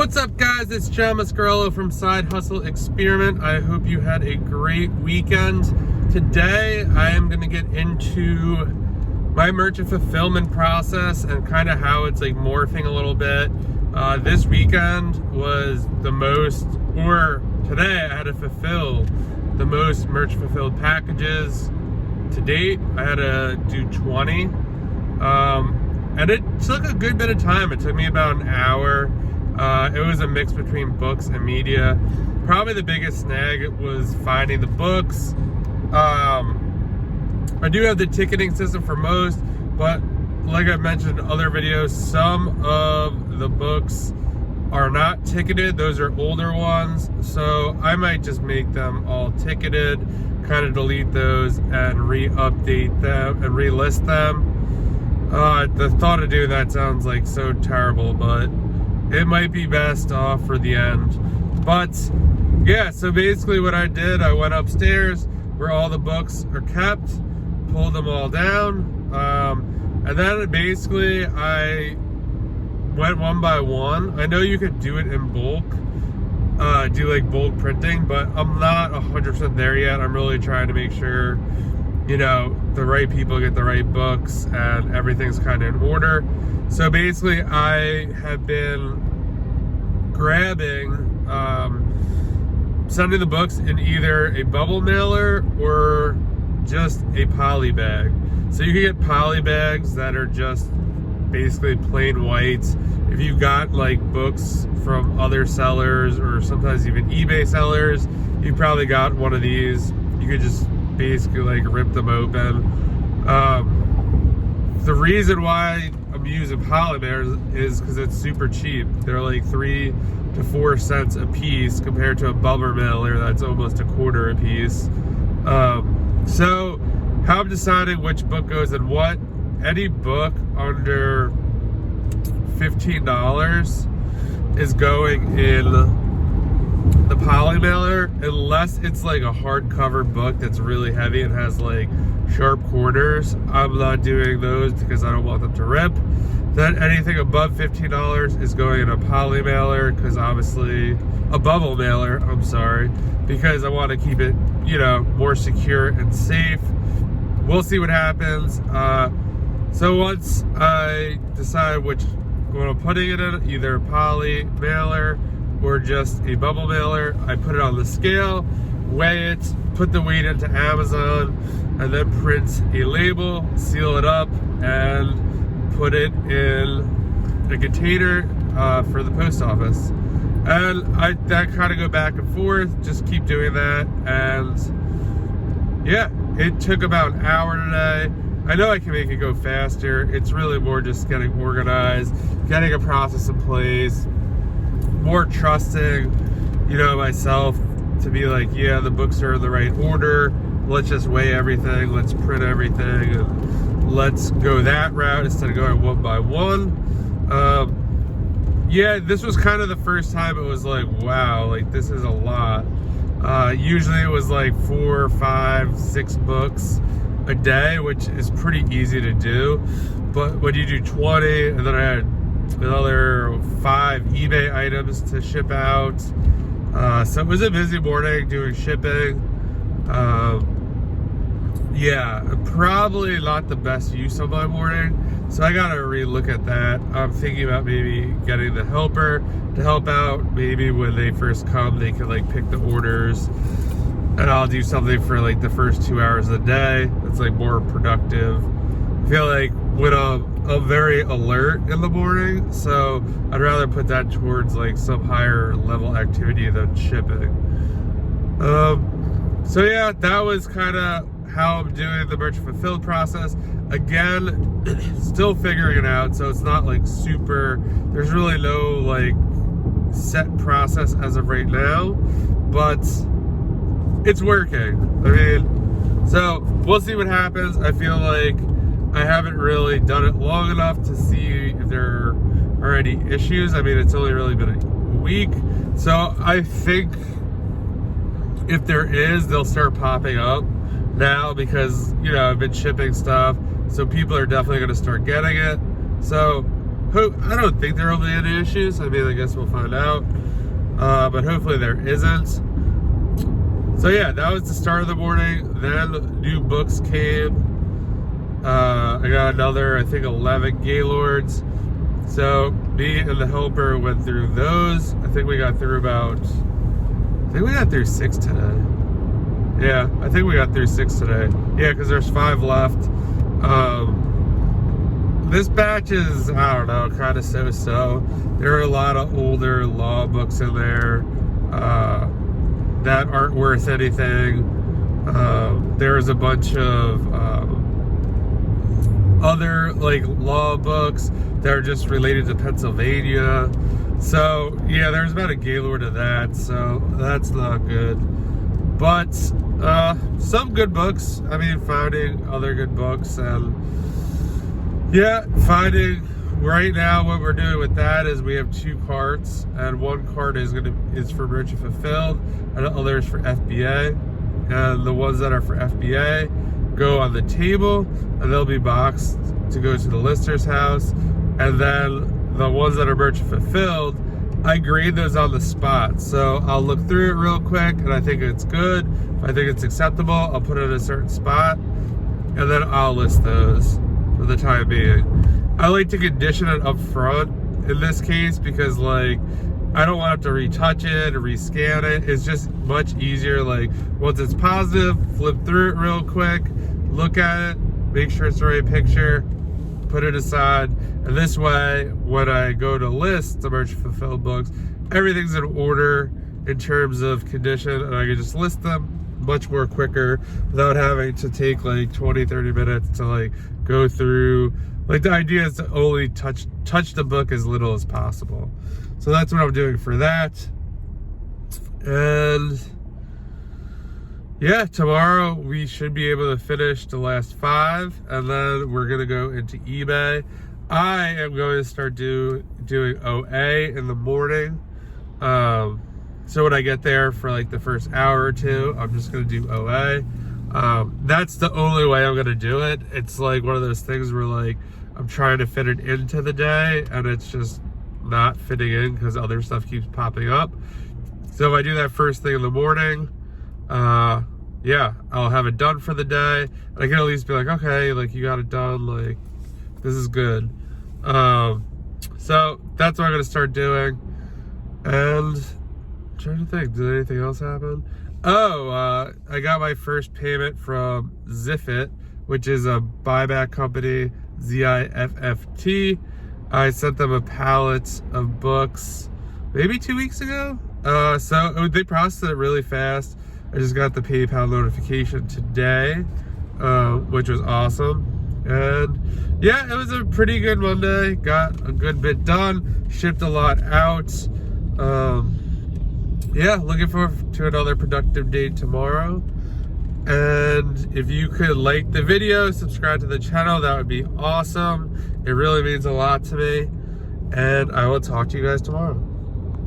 What's up, guys? It's John Mascarello from Side Hustle Experiment. I hope you had a great weekend. Today, I am going to get into my merchant fulfillment process and kind of how it's like morphing a little bit. This weekend was the most, or today I had to fulfill the most merchant fulfilled packages to date. I had to do 20. And it took a good bit of time. It took me about an hour. It was a mix between books and media. Probably the biggest snag was finding the books. I do have the ticketing system for most, but like I mentioned in other videos, some of the books are not ticketed. Those are older ones, so I might just make them all ticketed, kind of delete those and re-update them and relist them. The thought of doing that sounds like so terrible, but it might be best off for the end. But yeah, so basically what I did, I went upstairs where all the books are kept, pulled them all down, and then basically I went one by one. I know you could do it in bulk, do like bulk printing, but I'm not 100% there yet. I'm really trying to make sure, you know, the right people get the right books and everything's kind of in order. So basically I have been grabbing, sending the books in either a bubble mailer or just a poly bag. So you can get poly bags that are just basically plain white. If you got like books from other sellers or sometimes even eBay sellers, you probably got one of these. You could just basically like rip them open. The reason why I'm using polymers is because it's super cheap. They're like 3 to 4 cents a piece compared to a bubble mailer that's almost a quarter a piece. So how I'm deciding which book goes in what, any book under $15 is going in the poly mailer, unless it's like a hardcover book that's really heavy and has like sharp corners. I'm not doing those because I don't want them to rip. Then anything above $15 is going in a poly mailer, because obviously a bubble mailer, I'm sorry, because I want to keep it, you know, more secure and safe. We'll see what happens. So once I decide which one I'm putting it in, either a poly mailer or just a bubble mailer, I put it on the scale, weigh it, put the weight into Amazon, and then print a label, seal it up, and put it in a container for the post office. And that kind of go back and forth, just keep doing that. And yeah, it took about an hour today. I know I can make it go faster. It's really more just getting organized, getting a process in place, more trusting, you know, myself to be like, yeah, the books are in the right order. Let's just weigh everything. Let's print everything. And let's go that route instead of going one by one. Yeah, this was kind of the first time it was like, wow, like this is a lot. Usually it was like 4, 5, 6 books a day, which is pretty easy to do. But when you do 20, and then I had another 5 eBay items to ship out. So it was a busy morning doing shipping. Yeah, probably not the best use of my morning. So I gotta re-look at that. I'm thinking about maybe getting the helper to help out. Maybe when they first come, they can like pick the orders, and I'll do something for like the first 2 hours of the day that's like more productive. I feel like when I'm very alert in the morning, so I'd rather put that towards like some higher level activity than shipping. So yeah, that was kind of how I'm doing the merchant fulfilled process. Again, still figuring it out, so it's not like super, there's really no like set process as of right now, but it's working. I mean, so we'll see what happens. I feel like I haven't really done it long enough to see if there are any issues. I mean, it's only really been a week, so I think if there is, they'll start popping up now, because, you know, I've been shipping stuff, so people are definitely going to start getting it. So I don't think there will be any issues. I mean, I guess we'll find out. But hopefully there isn't. So yeah, that was the start of the morning. Then new books came. I got another, I think, 11 Gaylords. So me and the helper went through those. I think we got through 6 today. Yeah, I think we got through 6 today. Yeah, because there's 5 left. This batch is, I don't know, kind of so-so. There are a lot of older law books in there that aren't worth anything. There's a bunch of other like law books that are just related to Pennsylvania. So yeah, there's about a Gaylord of that, so that's not good. But some good books. I mean, finding other good books, and yeah, finding right now what we're doing with that is we have 2 carts, and one cart is for Merchant Fulfilled, and the other is for FBA. And the ones that are for FBA go on the table, and they'll be boxed to go to the lister's house. And then the ones that are Merchant Fulfilled, I grade those on the spot. So I'll look through it real quick, and I think it's good. If I think it's acceptable, I'll put it in a certain spot, and then I'll list those for the time being. I like to condition it up front in this case because, like, I don't want to have to retouch it or rescan it. It's just much easier. Like, once it's positive, flip through it real quick, look at it, make sure it's the right picture, put it aside. And this way, when I go to list the Merchant Fulfilled books, everything's in order in terms of condition, and I can just list them much more quicker without having to take like 20-30 minutes to like go through. Like, the idea is to only touch the book as little as possible. So that's what I'm doing for that. And yeah, tomorrow we should be able to finish the last 5, and then we're gonna go into eBay. I am going to start doing OA in the morning. So when I get there for like the first hour or 2, I'm just gonna do OA. That's the only way I'm gonna do it. It's like one of those things where, like, I'm trying to fit it into the day, and it's just not fitting in because other stuff keeps popping up. So if I do that first thing in the morning, yeah, I'll have it done for the day. And I can at least be like, okay, like, you got it done, like, this is good. So that's what I'm gonna start doing. And I'm trying to think, did anything else happen? Oh, I got my first payment from Ziffit, which is a buyback company, ZIFFT. I sent them a pallet of books maybe 2 weeks ago. So they processed it really fast. I just got the PayPal notification today, which was awesome. And yeah, it was a pretty good Monday. Got a good bit done, shipped a lot out. Yeah, looking forward to another productive day tomorrow. And if you could like the video, subscribe to the channel, that would be awesome. It really means a lot to me. And I will talk to you guys tomorrow.